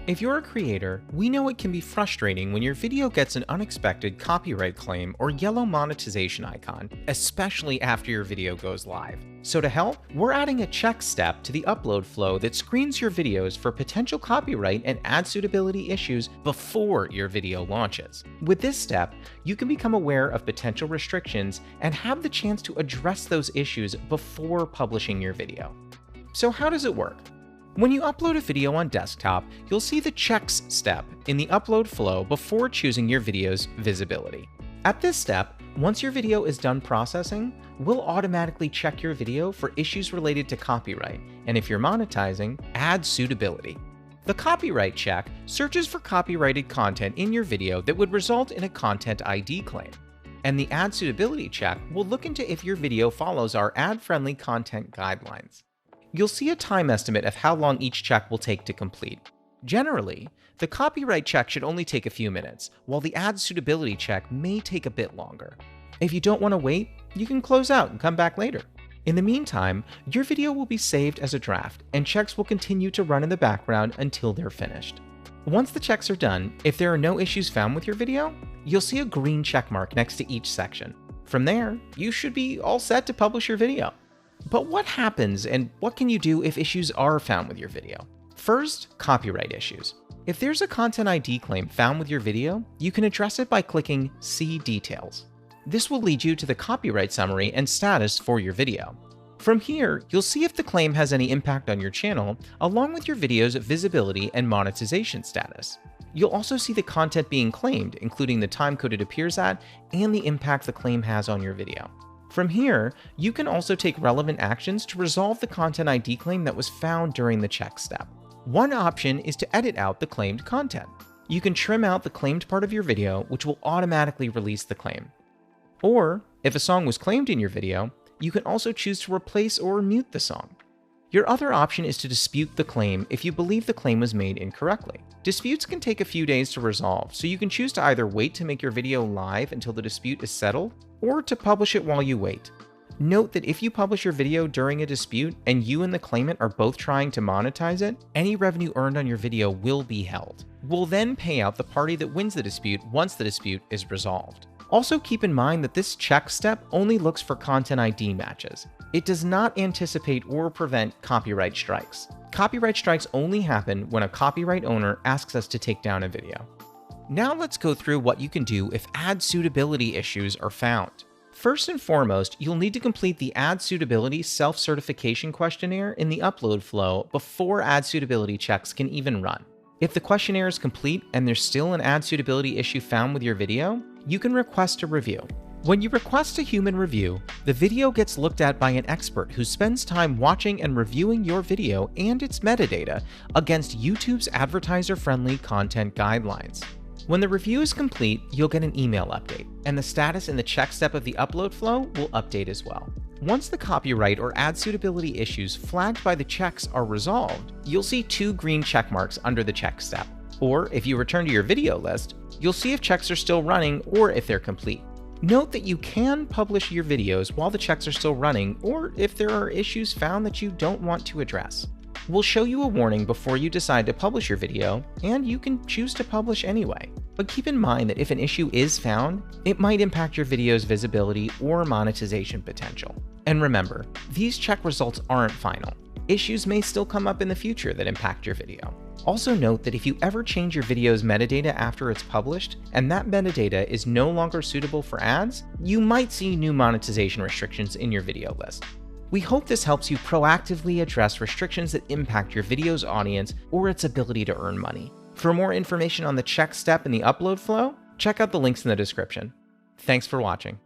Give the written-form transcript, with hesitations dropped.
If you're a creator, we know it can be frustrating when your video gets an unexpected copyright claim or yellow monetization icon, especially after your video goes live. So to help, we're adding a check step to the upload flow that screens your videos for potential copyright and ad suitability issues before your video launches. With this step, you can become aware of potential restrictions and have the chance to address those issues before publishing your video. So how does it work? When you upload a video on desktop, you'll see the checks step in the upload flow before choosing your video's visibility. At this step, once your video is done processing, we'll automatically check your video for issues related to copyright, and if you're monetizing, ad suitability. The copyright check searches for copyrighted content in your video that would result in a content ID claim. And the ad suitability check will look into if your video follows our ad-friendly content guidelines. You'll see a time estimate of how long each check will take to complete. Generally, the copyright check should only take a few minutes, while the ad suitability check may take a bit longer. If you don't want to wait, you can close out and come back later. In the meantime, your video will be saved as a draft, and checks will continue to run in the background until they're finished. Once the checks are done, if there are no issues found with your video, you'll see a green check mark next to each section. From there, you should be all set to publish your video. But what happens and what can you do if issues are found with your video? First, copyright issues. If there's a content ID claim found with your video, you can address it by clicking See Details. This will lead you to the copyright summary and status for your video. From here, you'll see if the claim has any impact on your channel, along with your video's visibility and monetization status. You'll also see the content being claimed, including the timecode it appears at and the impact the claim has on your video. From here, you can also take relevant actions to resolve the content ID claim that was found during the check step. One option is to edit out the claimed content. You can trim out the claimed part of your video, which will automatically release the claim. Or, if a song was claimed in your video, you can also choose to replace or mute the song. Your other option is to dispute the claim if you believe the claim was made incorrectly. Disputes can take a few days to resolve, so you can choose to either wait to make your video live until the dispute is settled, or to publish it while you wait. Note that if you publish your video during a dispute and you and the claimant are both trying to monetize it, any revenue earned on your video will be held. We'll then pay out the party that wins the dispute once the dispute is resolved. Also keep in mind that this check step only looks for content ID matches. It does not anticipate or prevent copyright strikes. Copyright strikes only happen when a copyright owner asks us to take down a video. Now let's go through what you can do if ad suitability issues are found. First and foremost, you'll need to complete the ad suitability self-certification questionnaire in the upload flow before ad suitability checks can even run. If the questionnaire is complete and there's still an ad suitability issue found with your video, you can request a review. When you request a human review, the video gets looked at by an expert who spends time watching and reviewing your video and its metadata against YouTube's advertiser-friendly content guidelines. When the review is complete, you'll get an email update, and the status in the check step of the upload flow will update as well. Once the copyright or ad suitability issues flagged by the checks are resolved, you'll see 2 green check marks under the check step. Or if you return to your video list, you'll see if checks are still running or if they're complete. Note that you can publish your videos while the checks are still running, or if there are issues found that you don't want to address. We'll show you a warning before you decide to publish your video, and you can choose to publish anyway. But keep in mind that if an issue is found, it might impact your video's visibility or monetization potential. And remember, these check results aren't final. Issues may still come up in the future that impact your video. Also note that if you ever change your video's metadata after it's published, and that metadata is no longer suitable for ads, you might see new monetization restrictions in your video list. We hope this helps you proactively address restrictions that impact your video's audience or its ability to earn money. For more information on the check step in the upload flow, check out the links in the description. Thanks for watching.